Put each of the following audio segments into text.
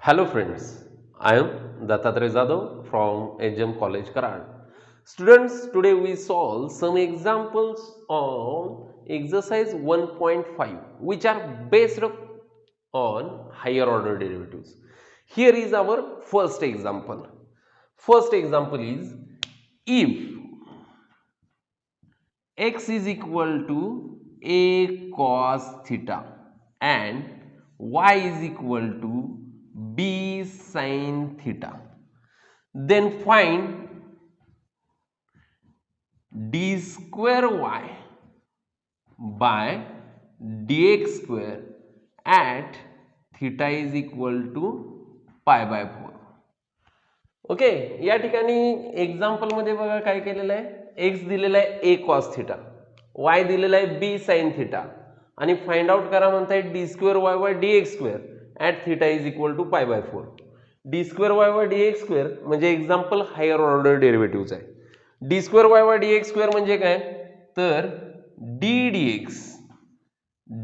Hello friends, I am Dattatreya Jadhav from HM College Karad. Students, today we solve some examples on exercise 1.5 which are based on higher order derivatives. Here is our first example. First example is if x is equal to a cos theta and y is equal to b sin theta, then find d square y by dx square at theta is equal to pi by 4. Okay, या ठिकाणी example मध्ये बघा काय केलेलं आहे. X दिलेला आहे ए cos theta, y दिलेला आहे बी साइन थिटा आणि फाइंड आउट करा म्हणताय d square y y d x square at theta is equal to pi by 4. D square y y d x square म्हणजे एक्झाम्पल हायर ऑर्डर डेरिव्हेटिव्हच आहे. D square y y d x square म्हणजे काय, तर d d x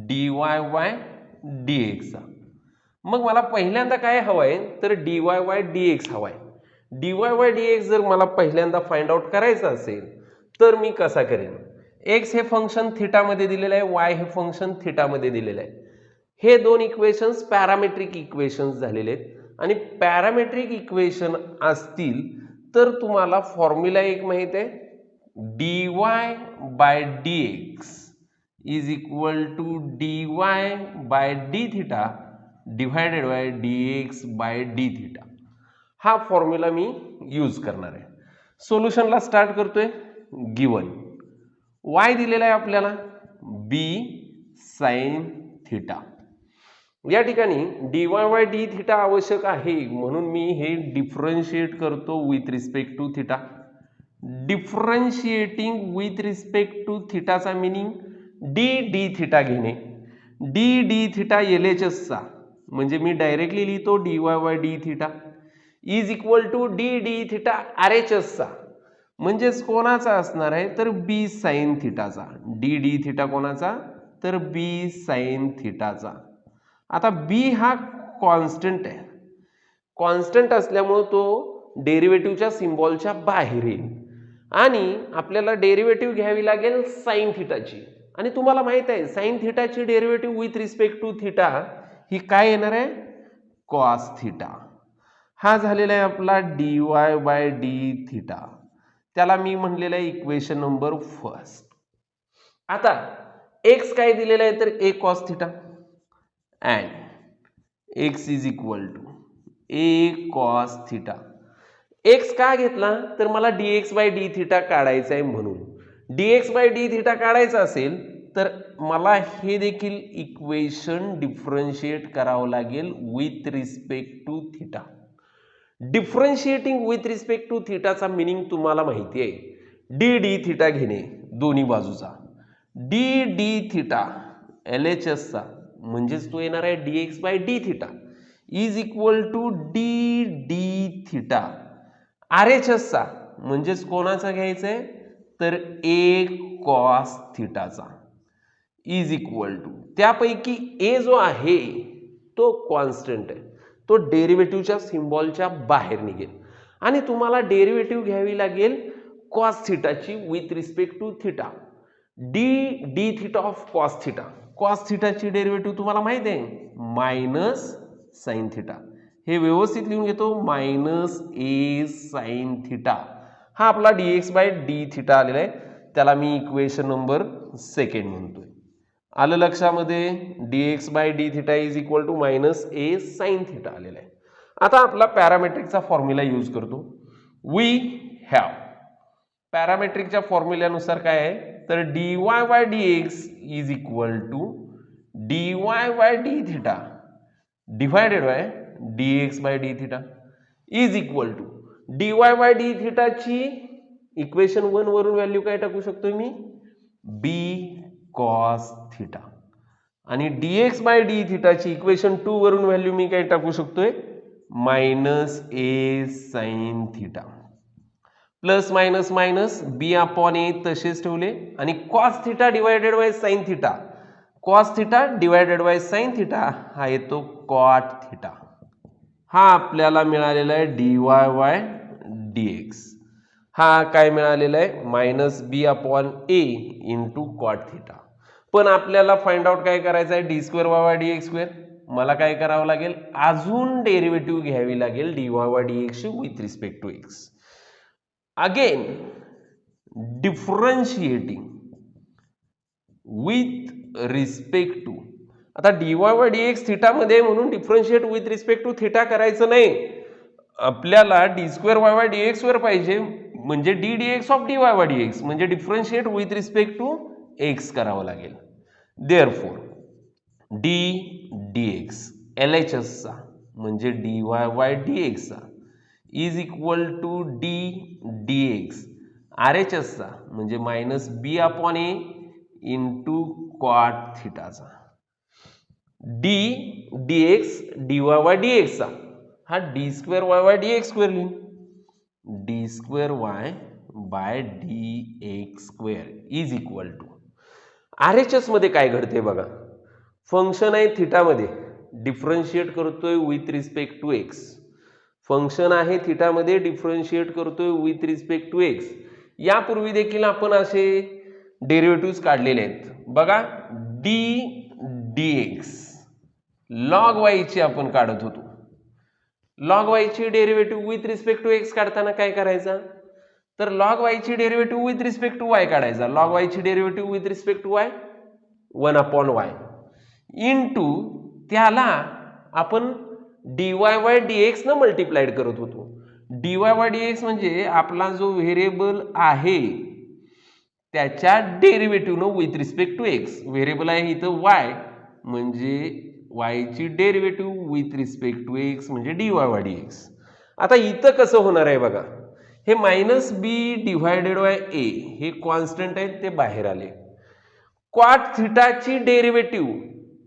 d y y d एक्सचा. मग मला पहिल्यांदा काय हवंय, तर d y y d x हवाय. D y y d x जर मला पहिल्यांदा फाइंड आउट करायचं असेल तर मी कसा करेन. एक्स हे फंक्शन थिटामध्ये दिलेलं आहे, वाय हे फंक्शन थिटामध्ये दिलेलं आहे. हे दोन इक्वेशन्स पॅरामेट्रिक इक्वेशन्स झालेले आहेत आणि पॅरामेट्रिक इक्वेशन असतील तर तुम्हाला फॉर्म्युला एक माहित आहे, d y by d x is equal to d y by d theta divided by d x by d theta. हा फॉर्म्युला मी यूज करणार आहे. सोल्युशनला स्टार्ट करतोय. गिवन y दिलेला आहे आपल्याला b sin थिटा. या ठिकाणी dy बाय डी थिटा आवश्यक आहे म्हणून मी हे डिफरन्शिएट करतो with respect to theta. Differentiating with respect to थिटाचा मिनिंग डी डी थिटा घेणे. डी डी थिटा LHSचा म्हणजे मी डायरेक्टली लिहितो dy by d theta is equal to d d theta RHSचा म्हणजेच कोणाचा असणार आहे, तर बी साइन थिटाचा. डी डी थिटा कोणाचा, तर बी साइन थिटाचा. आता बी हा कॉन्स्टंट आहे, कॉन्स्टंट असल्यामुळे तो डेरिव्हेटिव्हच्या सिम्बॉलच्या बाहेर येईल आणि आपल्याला डेरिव्हेटिव्ह घ्यावी लागेल साइन थिटाची. आणि तुम्हाला माहित आहे साइन थिटाची derivative with respect to theta ही काय येणार आहे, कॉस थिटा. हा झालेला आहे आपला d y by d theta. त्याला मी म्हणलेलं आहे इक्वेशन नंबर फर्स्ट. आता एक्स काय दिलेला आहे, तर a cos theta and x is equal to a cos theta. X का घेतला, तर मला d x by d theta काढायचा आहे म्हणून. D x by d theta काढायचा असेल तर मला हे देखील इक्वेशन डिफरन्शिएट करावं लागेल with respect to theta. Differentiating with respect to थिटाचा मिनिंग तुम्हाला माहिती आहे, डी डी थिटा घेणे दोन्ही बाजूचा. डी डी थिटा LHSचा म्हणजेच तो येणार आहे d x by d theta is equal to d d theta. RHSचा म्हणजेच कोणाचा घ्यायचा आहे, तर ए कॉस थिटाचा इज इक्वल टू, त्यापैकी ए जो आहे तो कॉन्स्टंट आहे, तो डेरिव्हेटिव्हच्या सिम्बॉलच्या बाहेर निघेल आणि तुम्हाला डेरिव्हेटिव्ह घ्यावी लागेल कॉस थिटाची with respect to theta. D d theta of cos theta. Cos थिटाची डेरिव्हेटिव्ह तुम्हाला माहित आहे मायनस साइन थिटा. हे व्यवस्थित लिहून घेतो, मायनस ए साइन थिटा. हा आपला d x by d theta आलेला आहे, त्याला मी इक्वेशन नंबर सेकंड म्हणतोय. आलं लक्षामध्ये, d x by d theta is equal to minus a sine theta आलेला आहे. आता आपला पॅरामेट्रिकचा फॉर्म्युला यूज करतो. वी हॅव पॅरामेट्रिकच्या फॉर्म्युल्यानुसार काय आहे, तर d y by d x is equal to d y by d theta divided by d x by d theta is equal to d y by d थिटाची equation 1 वरून value काय टाकू शकतो मी, बी कॉस थिटा. आणि dx by d थिटाची equation 2 वरून value मी काय टाकू शकतोय, minus a sine theta. Plus minus minus b upon a तसेच ठेवले आणि cos theta divided by sine theta. Cos theta divided by sine theta हा येतो कॉट थिटा. हा आपल्याला मिळालेला आहे dy y dx. हा काय मिळालेला आहे minus b upon a into cot theta. पण आपल्याला फाइंड आउट काय करायचं आहे d square y y d x square. मला काय करावं लागेल अजून डेरिव्हेटिव्ह घ्यावी लागेल d y y d x with respect to x. Again differentiating with respect to. आता d y y d x theta मध्ये म्हणून differentiate with respect to theta करायचं नाही. आपल्याला d square y y d x square पाहिजे म्हणजे d d x of d y y d x म्हणजे differentiate with respect to x करावं लागेल. Therefore d d x L H एसचा म्हणजे डी वाय वाय डी एक्सचा is equal to d d x R H एसचा म्हणजे minus b upon a into cot थिटाचा. D d x d y y d एक्सचा हा d square y y d x square लिहून d square y by d x square is equal to R H S मध्ये काय घडते बघा. Function आहे थिटामध्ये डिफरन्शिएट करतोय with respect to x. Function आहे थिटामध्ये डिफरन्शिएट करतोय विथ रिस्पेक्ट टू एक्स. यापूर्वी देखील आपण असे डेरिव्हेटिव्ह काढलेले आहेत बघा. डी डी एक्स लॉग वायची आपण काढत होतो. लॉग वायची derivative with respect to x काढताना काय करायचा तर लॉग वायची derivative with respect to y काढायचा. लॉग वायची derivative with respect to y 1 upon y into त्याला आपण d y y d x न मल्टिप्लाइड करत होतो. D y y d x म्हणजे आपला जो व्हेरिएबल आहे त्याच्या derivative with respect to x. Variable आहे इथं वाय म्हणजे वायची derivative with respect to x म्हणजे d y y d x. आता इथं कसं होणार आहे बघा. हे minus b divided by a हे कॉन्स्टंट आहेत ते बाहेर आले. कॉट थिटाची डेरिव्हेटिव्ह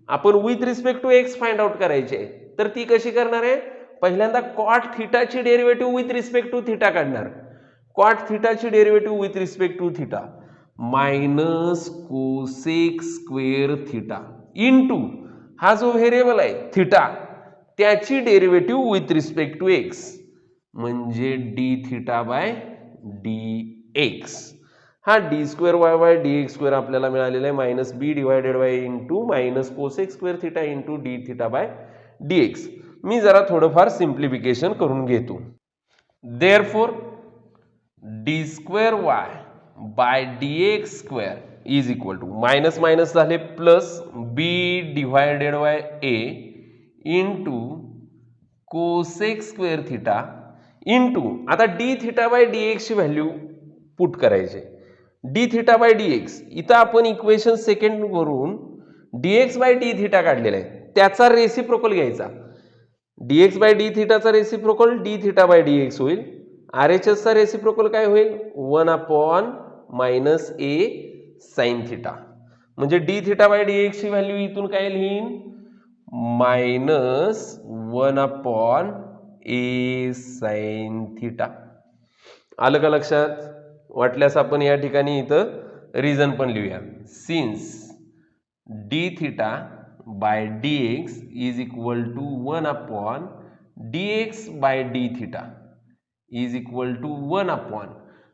आपण with respect to x find out करायचे तर ती कशी करणार आहे. पहिल्यांदा कॉट थिटाची derivative with respect to theta काढणार. कॉट थिटाची derivative with respect to theta minus cosec square theta into हा जो व्हेरिएबल आहे थिटा त्याची derivative with respect to x म्हणजे d theta by d x. हा d square y y d x square आपल्याला मिळालेला आहे minus b divided by into minus cosec square theta into d theta by d x. मी जरा थोडंफार simplification करून घेतो. Therefore d square y by d x square is equal to minus minus झाले plus b divided by a into cosec square theta into आता d theta by d एक्सची value put करायचे. D theta by d x इथं आपण equation second वरून d x by d theta काढलेला आहे त्याचा रेसिप्रोकल घ्यायचा. डी एक्स बाय डी थिटाचा reciprocal d theta by d x होईल. आर एच एसचा रेसिप्रोकल काय होईल 1 upon minus a sine theta म्हणजे डी थिटा बाय डी एक्सची व्हॅल्यू इथून काय लिहीन minus 1 upon a sine theta. आलं का लक्षात. वाटल्यास आपण या ठिकाणी इथं रिझन पण लिहूया. Since d theta by d x is equal to 1 upon d x by d theta is equal to 1 upon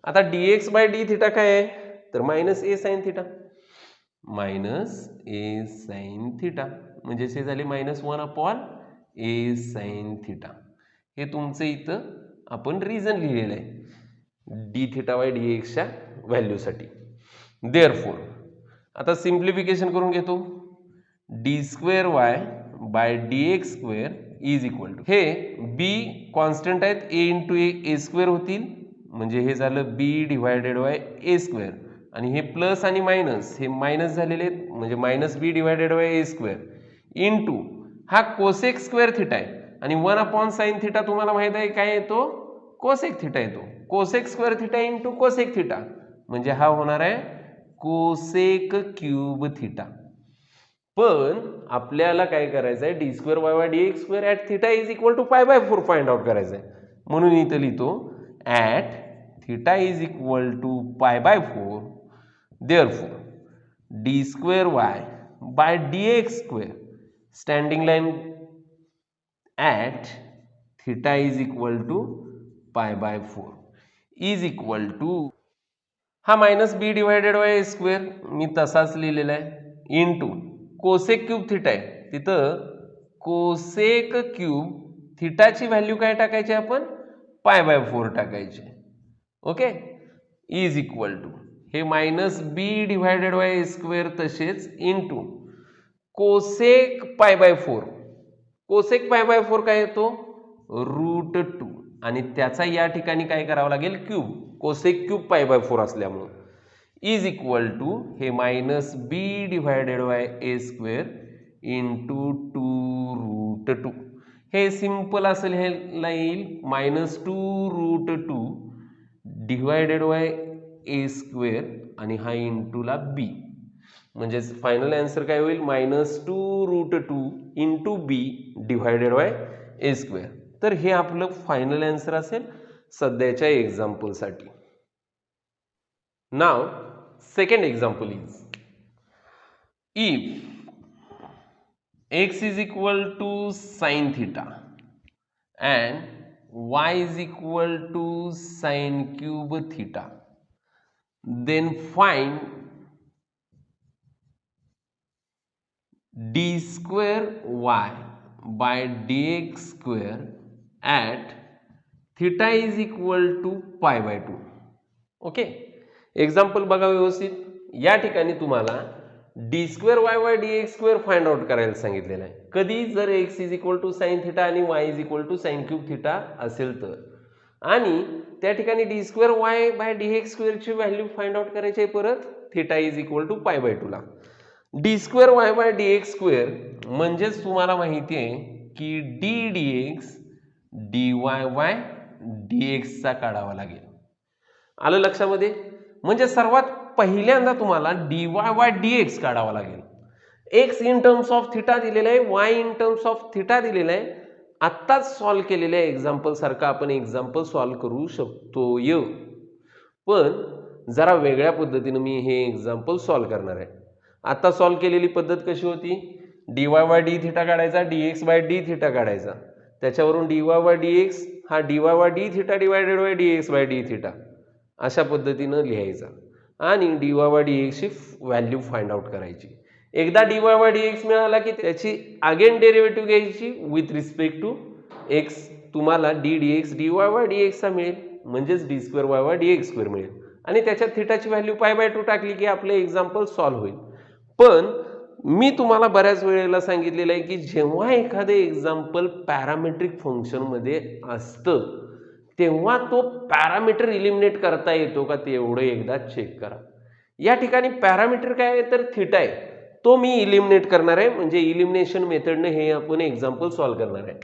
आता d x by d theta काय आहे तर minus a sine theta minus a sine theta म्हणजे हे झाले minus 1 upon a sine theta. हे तुमचं इथं आपण रिझन लिहिलेलं आहे डी थिटा बाय डी एक्सच्या व्हॅल्यूसाठी. देअरफॉर आता सिम्प्लिफिकेशन करून घेतो. D square y by d x square is equal to हे बी कॉन्स्टंट आहेत ए इंटू ए स्क्वेअर होतील म्हणजे हे झालं बी डिवायडेड बाय ए स्क्वेअर आणि हे प्लस आणि मायनस हे मायनस झालेले आहेत म्हणजे minus b divided by a square into हा कोसेक स्क्वेअर थिटा आहे आणि 1 अपॉन साइन थिटा तुम्हाला माहित आहे काय येतो कोसेक थिटा येतो. Cosec square theta into cosec theta म्हणजे हा होणार आहे कोसेक क्यूब थिटा. पण आपल्याला काय करायचं आहे d square y y d x square at theta is equal to pi by 4 find out करायचं आहे म्हणून इथं लिहितो at theta is equal to pi by 4. Therefore d square y by d x square standing line at theta is equal to π/4 is equal to हा minus b divided by square मी तसाच लिहिलेला आहे इंटू कोसेक क्यूब थिटा आहे तिथं cosec cube थिटाची value काय टाकायची आपण π/4 टाकायची ओके इज इक्वल टू हे minus b divided by square तसेच इंटू कोसेक π/4 कोसेक π/4 काय येतो √2 आणि त्याचा या ठिकाणी काय करावं लागेल क्यूब कोसेक क्यूब π/4 असल्यामुळे इज इक्वल टू हे minus b divided by a square into 2√2 हे सिंपल असं लिहायला येईल -2√2 डिवायडेड बाय ए स्क्वेअर आणि हा इंटूला बी म्हणजे फायनल आन्सर काय होईल -2√2 into b divided by a square तर हे आपलं फायनल आन्सर असेल सध्याच्या एक्झाम्पलसाठी. Now second example is if x is equal to sin theta and y is equal to sin cube theta then find d square y by dx square at theta is equal to π/2. Okay example बघा व्यवस्थित या ठिकाणी तुम्हाला d square y by d x square find out करायला सांगितलेलं आहे कधी जर x is equal to sine theta आणि y is equal to sine cube theta असेल तर आणि त्या ठिकाणी d square y by d x स्क्वेअरची व्हॅल्यू फाइंड आउट करायची आहे परत थिटा इज इक्वल टू π/2 ला d square y by d x square म्हणजेच तुम्हाला माहिती आहे की D d x d y by D एक्सचा काढावा लागेल. आलं लक्षामध्ये म्हणजे सर्वात पहिल्यांदा तुम्हाला D y by d x काढावा लागेल. X in terms of theta दिलेला आहे Y in terms of theta दिलेला आहे. आत्ताच सॉल्व्ह केलेल्या एक्झाम्पल सारखं आपण एक्झाम्पल सॉल्व्ह करू शकतो पण जरा वेगळ्या पद्धतीने मी हे एक्झाम्पल सॉल्व्ह करणार आहे. आता सॉल्व्ह केलेली पद्धत कशी होती d y by d theta काढायचा d x by d theta काढायचा त्याच्यावरून d y by d x हा d y by d theta divided by d x by d theta अशा पद्धतीनं लिहायचा आणि डी वाय बाय डी एक्सची value find out करायची. एकदा d y by d x मिळाला की त्याची अगेन डेरिव्हेटिव्ह घ्यायची विथ रिस्पेक्ट टू एक्स तुम्हाला d d x d y by D एक्सचा मिळेल म्हणजेच D square y by d x square मिळेल आणि त्याच्यात थिटाची व्हॅल्यू π/2 टाकली की आपले एक्झाम्पल सॉल्व्ह होईल. पण मी तुम्हाला बऱ्याच वेळेला सांगितलेलं आहे की जेव्हा एखादे एक्झाम्पल पॅरामेट्रिक फंक्शनमध्ये असतं तेव्हा तो पॅरामीटर इलिमिनेट करता येतो का ते एवढं एकदा चेक करा. या ठिकाणी पॅरामीटर काय आहे तर थिटा आहे तो मी इलिमिनेट करणार आहे म्हणजे इलिमिनेशन मेथडने हे आपण एक्झाम्पल सॉल्व्ह करणार आहे.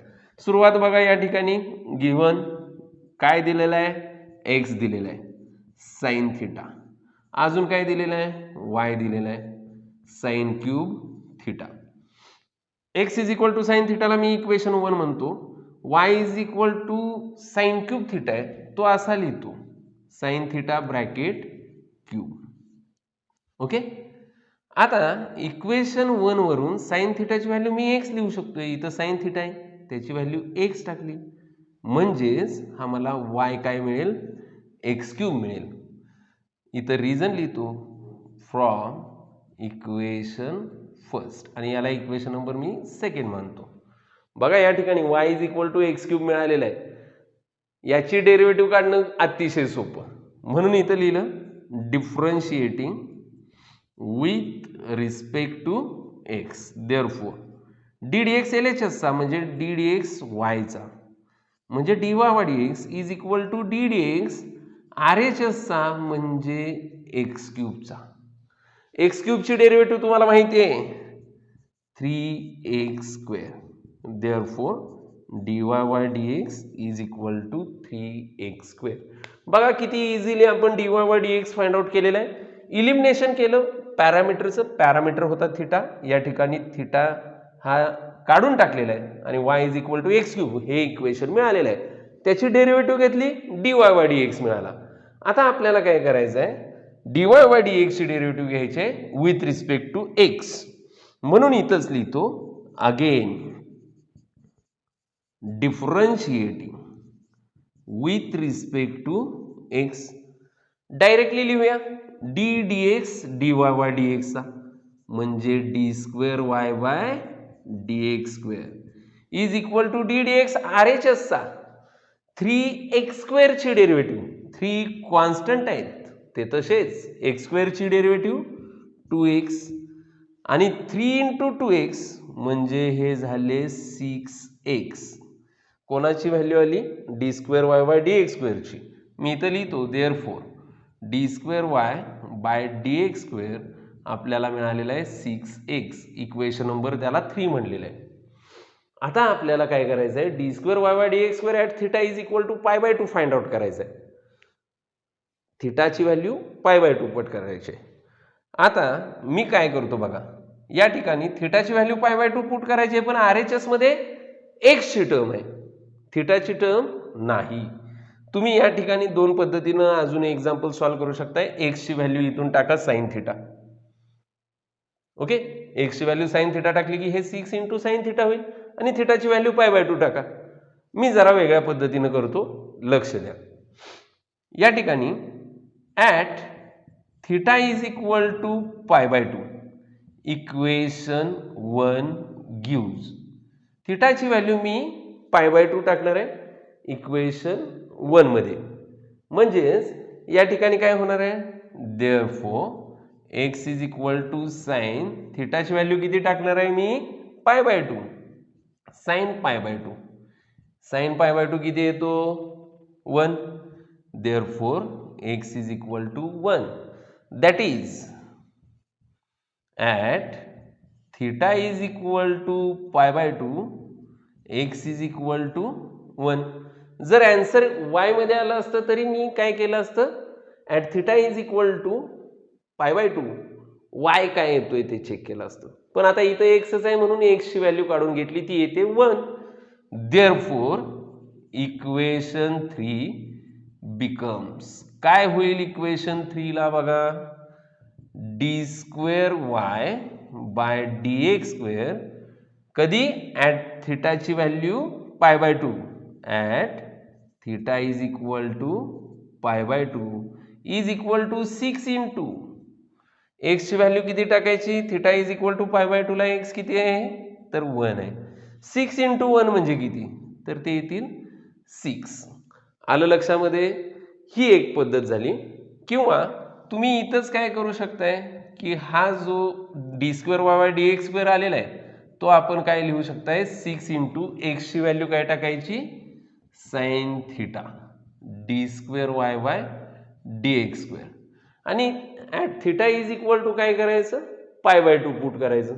सुरुवात बघा या ठिकाणी गिव्हन काय दिलेलं आहे एक्स दिलेला आहे साइन थिटा अजून काय दिलेलं आहे वाय दिलेला आहे sine cube theta. X is equal to sine थिटाला मी इक्वेशन 1 म्हणतो y is equal to sine cube theta आहे तो असा लिहितो sine theta bracket cube. Okay आता इक्वेशन 1 वरून साइन थिटाची व्हॅल्यू मी एक्स लिहू शकतो इथं साइन थिटा आहे त्याची व्हॅल्यू एक्स टाकली म्हणजेच हा मला y काय मिळेल एक्स क्यूब मिळेल. इथं रिझन लिहितो फ्रॉम इक्वेशन फर्स्ट आणि याला इक्वेशन नंबर मी सेकंड मानतो. बघा या ठिकाणी y is equal to x cube मिळालेला आहे याची डेरिव्हेटिव्ह काढणं अतिशय सोपं म्हणून इथं लिहिलं differentiating with respect to x therefore d d x L H एसचा म्हणजे डी डी एक्स वायचा म्हणजे d y by d x is equal to d d x R H एसचा म्हणजे एक्स क्यूबचा. एक्स क्यूबची डेरिव्हेटिव्ह तुम्हाला माहिती आहे 3x square therefore d y by d x is equal to 3x square. बघा किती इझिली आपण d y by d x find out केलेलं आहे. इलिमिनेशन केलं पॅरामीटरचं पॅरामीटर होता थिटा या ठिकाणी थिटा हा काढून टाकलेला आहे आणि y is equal to x cube हे इक्वेशन मिळालेलं आहे त्याची डेरिव्हेटिव्ह घेतली d y by d x मिळाला. आता आपल्याला काय करायचं आहे d y by d x ची डेरिव्हेटिव्ह घ्यायचे विथ रिस्पेक्ट टू एक्स म्हणून इथंच लिहितो again differentiating with respect to x. Directly लिहूया d d x d y y d एक्सचा, म्हणजे d square y y d x square is equal to d d x R H एसचा 3x स्क्वेअरची derivative, 3 constant आहेत ते तसेच, x स्क्वेअरची derivative 2x आणि 3 into 2x म्हणजे हे झाले 6x. कोणाची व्हॅल्यू आली? D square y by d x स्क्वेअरची. मी इथं लिहितो therefore d square y by d x square आपल्याला मिळालेला आहे 6x. इक्वेशन नंबर त्याला 3 म्हणलेलं आहे. आता आपल्याला काय करायचं आहे? D square y by d x square at theta is equal to pi by 2 find out करायचं आहे. थिटाची व्हॅल्यू पाय बाय 2 पट करायची आहे. आता मी काय करतो बघा, या ठिकाणी थिटाची व्हॅल्यू पाय बाय 2 पुट करायची आहे, पण आर एच एस मध्ये एक्सची टर्म आहे, थिटाची टर्म नाही. तुम्ही या ठिकाणी दोन पद्धतीनं अजून एक्झाम्पल सॉल्व्ह करू शकताय. एक्सची व्हॅल्यू इथून टाका साइन थिटा. ओके, एक्सची व्हॅल्यू साइन थिटा टाकली की हे 6 इंटू साइन थिटा होईल आणि थिटाची व्हॅल्यू पाय बाय 2 टाका. मी जरा वेगळ्या पद्धतीनं करतो, लक्ष द्या. या ठिकाणी at theta is equal to pi by 2 equation 1 gives. थिटाची व्हॅल्यू मी पाय बाय 2 टाकणार आहे इक्वेशन 1 मध्ये, म्हणजेच या ठिकाणी काय होणार आहे? Therefore x is equal to sine थिटाची व्हॅल्यू किती टाकणार आहे मी? Pi by 2 sine pi by 2. Sine pi by 2 किती येतो? 1. Therefore x is equal to 1. That is at theta is equal to pi by 2 x is equal to 1. जर answer Y मध्ये आलं असतं तरी मी काय केलं असतं? At theta is equal to pi by 2 y काय येतोय ते चेक केलं असतं. पण आता इथं एक्सच आहे म्हणून एक्सची व्हॅल्यू काढून घेतली, ती येते 1. देअरफॉर इक्वेशन 3 बिकम्स, काय होईल इक्वेशन 3 ला बघा? D square y by d x square, कधी? ॲट थिटाची value pi by 2 at theta is equal to pi by 2 is equal to 6 into एक्सची व्हॅल्यू किती टाकायची? Theta is equal to pi by 2 ला एक्स किती आहे? तर 1 आहे. 6 इंटू 1 म्हणजे किती? तर ते येतील 6. आलं लक्षामध्ये? ही एक पद्धत झाली. किंवा तुम्ही इथंच काय करू शकताय की हा जो D square y by d x square आलेला आहे तो आपण काय लिहू शकताय? 6 इंटू एक्सची व्हॅल्यू काय टाकायची? Sine theta d square y by d x square, आणि at theta is equal to काय करायचं? पाय बाय 2 पुट करायचं.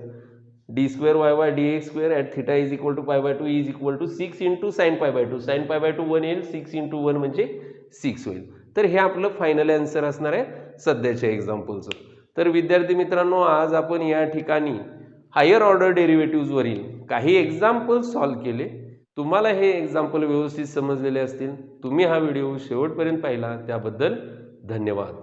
D square y by d x square at theta is equal to pi by 2 is equal to 6 into sine pi by 2. Sine pi by 2 1 येईल, 6 into 1 म्हणजे 6 होईल. तर हे आपलं final answer असणार आहे सध्याच्या एक्झाम्पलचं. तर विद्यार्थी मित्रांनो, आज आपण या ठिकाणी हायर ऑर्डर डेरिव्हेटिव्हजवरील काही एक्झाम्पल सॉल्व्ह केले. तुम्हाला हे एक्झाम्पल व्यवस्थित समजलेले असतील. तुम्ही हा व्हिडिओ शेवटपर्यंत पाहिला त्याबद्दल धन्यवाद.